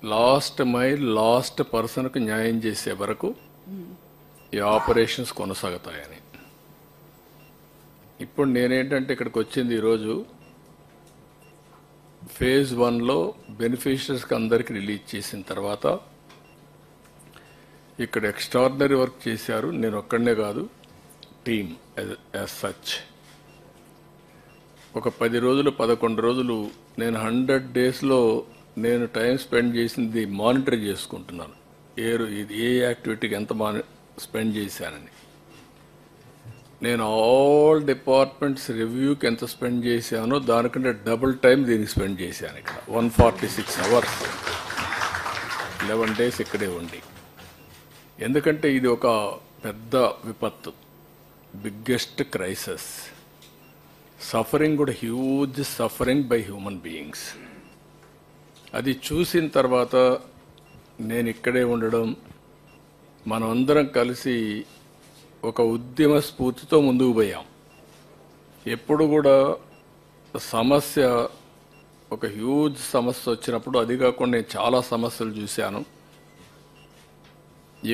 Last mile last పర్సన్కు న్యాయం చేసే వరకు ఈ ఆపరేషన్స్ కొనసాగుతాయని. ఇప్పుడు నేనేంటంటే ఇక్కడికి వచ్చింది ఈరోజు ఫేజ్ 1లో బెనిఫిషరీస్కి అందరికీ రిలీజ్ చేసిన తర్వాత ఇక్కడ ఎక్స్ట్రాడినరీ వర్క్ చేశారు. నేను ఒక్కడనే కాదు, టీమ్ యాజ్ సచ్. ఒక 10 రోజులు 11 రోజులు నేను 100 డేస్లో నేను టైం స్పెండ్ చేసింది మానిటర్ చేసుకుంటున్నాను. ఇది ఏ యాక్టివిటీకి ఎంత స్పెండ్ చేశానని. నేను ఆల్ డిపార్ట్మెంట్స్ రివ్యూకి ఎంత స్పెండ్ చేశానో దానికంటే డబుల్ టైం దీనికి స్పెండ్ చేశాను. ఇక్కడ 146 అవర్స్ 11 డేస్ ఇక్కడే ఉండి. ఎందుకంటే ఇది ఒక పెద్ద విపత్తు, బిగ్గెస్ట్ క్రైసిస్. సఫరింగ్ కూడా huge suffering by human beings. అది చూసిన తర్వాత నేను ఇక్కడే ఉండడం, మనమందరం కలిసి ఒక ఉద్యమ స్ఫూర్తితో ముందుకు పోయాం. ఎప్పుడు కూడా సమస్య ఒక హ్యూజ్ సమస్య వచ్చినప్పుడు, అది కాకుండా నేను చాలా సమస్యలు చూశాను.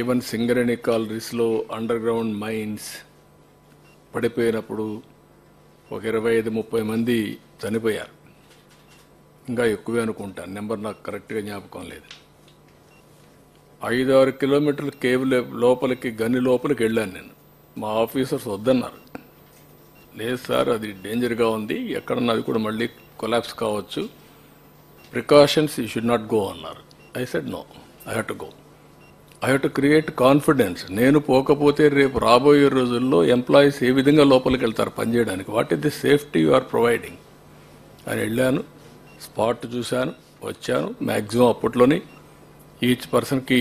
ఈవెన్ సింగరేణి కాలరీస్లో అండర్ గ్రౌండ్ మైన్స్ పడిపోయినప్పుడు ఒక 25-30 మంది చనిపోయారు. ఇంకా ఎక్కువే అనుకుంటాను, నెంబర్ నాకు కరెక్ట్గా జ్ఞాపకం లేదు. 5-6 కిలోమీటర్ల కేవ్ లోపలికి, గని లోపలికి వెళ్ళాను నేను. మా ఆఫీసర్స్ వద్దన్నారు. లేదు సార్, అది డేంజర్గా ఉంది, ఎక్కడన్నా అది కూడా మళ్ళీ కొలాప్స్ కావచ్చు, precautions you should not go అన్నారు. I said no, I have to go. I have to create confidence. నేను పోకపోతే రేపు రాబోయే రోజుల్లో ఎంప్లాయీస్ ఏ విధంగా లోపలికి వెళ్తారు పనిచేయడానికి, what is the safety you are providing అని వెళ్ళాను. స్పాట్ చూశాను, వచ్చాను. మ్యాక్సిమం అప్పట్లోనే ఈచ్ పర్సన్కి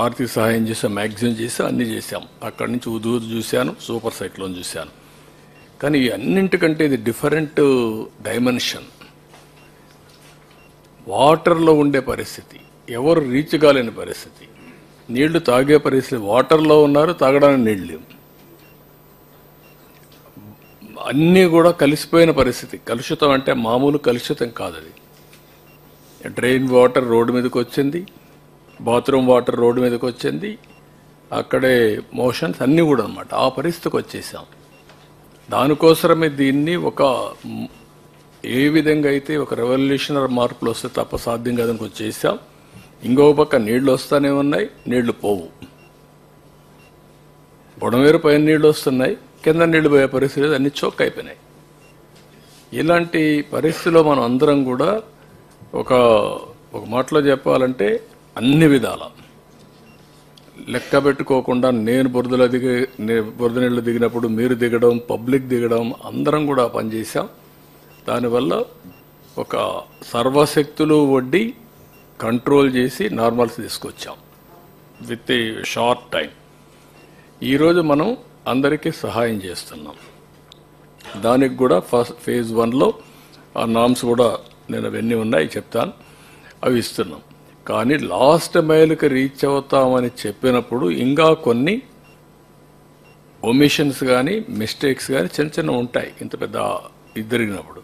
ఆర్థిక సహాయం చేసాం, మ్యాక్సిమం చేసాం, అన్నీ చేశాం. అక్కడి నుంచి ఉదూదు చూశాను, సూపర్ సైక్లోన్ చూశాను. కానీ అన్నింటికంటే ఇది డిఫరెంట్ డైమెన్షన్. వాటర్లో ఉండే పరిస్థితి, ఎవరు రీచ్ కాలేని పరిస్థితి, నీళ్లు తాగే పరిస్థితి. వాటర్లో ఉన్నారు, తాగడానికి నీళ్ళు లేవు, అన్నీ కూడా కలిసిపోయిన పరిస్థితి. కలుషితం అంటే మామూలు కలుషితం కాదు అది. డ్రైన్ వాటర్ రోడ్డు మీదకి వచ్చింది, బాత్రూమ్ వాటర్ రోడ్డు మీదకి వచ్చింది, అక్కడే మోషన్స్ అన్నీ కూడా అన్నమాట. ఆ పరిస్థితికి వచ్చేసాం. దానికోసమే దీన్ని ఒక ఏ విధంగా అయితే ఒక రెవల్యూషనరీ మార్పులు వస్తే తప్ప సాధ్యం కాదని వచ్చేసాం. ఇంకో పక్క నీళ్లు వస్తూనే ఉన్నాయి, నీళ్లు పోవు. బుడమేరు పైన నీళ్లు వస్తున్నాయి, కింద నీళ్లు పోయే పరిస్థితి లేదు, అన్ని చోక్ అయిపోయినాయి. ఇలాంటి పరిస్థితిలో మనం అందరం కూడా ఒక మాటలో చెప్పాలంటే అన్ని విధాల లెక్క పెట్టుకోకుండా, నేను బురద నీళ్ళు దిగినప్పుడు మీరు దిగడం, పబ్లిక్ దిగడం, అందరం కూడా పనిచేసాం. దానివల్ల ఒక సర్వశక్తులు వడ్డీ కంట్రోల్ చేసి నార్మల్స్ తీసుకొచ్చాం విత్ ఏ షార్ట్ టైం. ఈరోజు మనం అందరికీ సహాయం చేస్తున్నాం. దానికి కూడా ఫేజ్ 1లో ఆ నామ్స్ కూడా నేను అవన్నీ ఉన్నాయి చెప్తాను, అవి ఇస్తున్నాం. కానీ లాస్ట్ మైల్కి రీచ్ అవుతామని చెప్పినప్పుడు ఇంకా కొన్ని ఒమిషన్స్ కానీ మిస్టేక్స్ కానీ చిన్న చిన్న ఉంటాయి. ఇంత పెద్ద జరిగినప్పుడు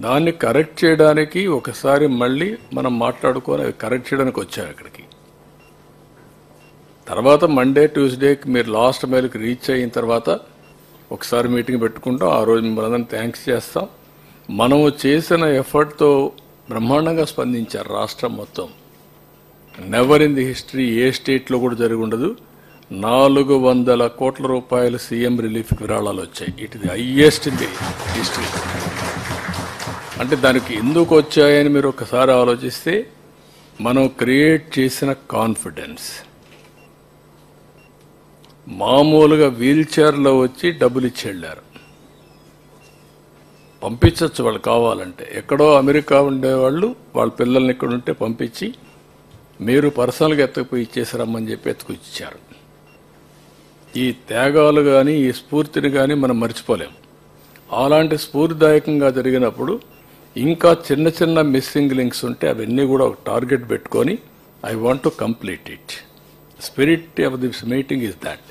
దాన్ని కరెక్ట్ చేయడానికి ఒకసారి మళ్ళీ మనం మాట్లాడుకొని అవి కరెక్ట్ చేయడానికి వచ్చాం ఇక్కడికి. తర్వాత మండే ట్యూస్డేకి మీరు లాస్ట్ మైల్కి రీచ్ అయిన తర్వాత ఒకసారి మీటింగ్ పెట్టుకుంటాం. ఆ రోజు మిమ్మల్ని థ్యాంక్స్ చేస్తాం. మనము చేసిన ఎఫర్ట్తో బ్రహ్మాండంగా స్పందించారు రాష్ట్రం మొత్తం. నెవర్ ఇన్ ది హిస్టరీ ఏ స్టేట్లో కూడా జరిగి ఉండదు. 400 కోట్ల రూపాయలు సీఎం రిలీఫ్ విరాళాలు వచ్చాయి. It is the highest in the history. అంటే దానికి ఎందుకు వచ్చాయని మీరు ఒకసారి ఆలోచిస్తే, మనం క్రియేట్ చేసిన కాన్ఫిడెన్స్. మామూలుగా వీల్ చైర్లో వచ్చి డబ్బులు ఇచ్చి వెళ్ళారు. పంపించవచ్చు వాళ్ళు కావాలంటే. ఎక్కడో అమెరికా ఉండేవాళ్ళు వాళ్ళ పిల్లల్ని ఇక్కడ ఉంటే పంపించి మీరు పర్సనల్గా ఎత్తుకుపోయి ఇచ్చేసారమ్మని చెప్పి ఎత్తుకొచ్చారు. ఈ త్యాగాలు కానీ ఈ స్ఫూర్తిని కానీ మనం మర్చిపోలేం. అలాంటి స్ఫూర్తిదాయకంగా జరిగినప్పుడు ఇంకా చిన్న చిన్న మిస్సింగ్ లింక్స్ ఉంటే అవన్నీ కూడా ఒక టార్గెట్ పెట్టుకొని I want to complete it. Spirit of this meeting is that.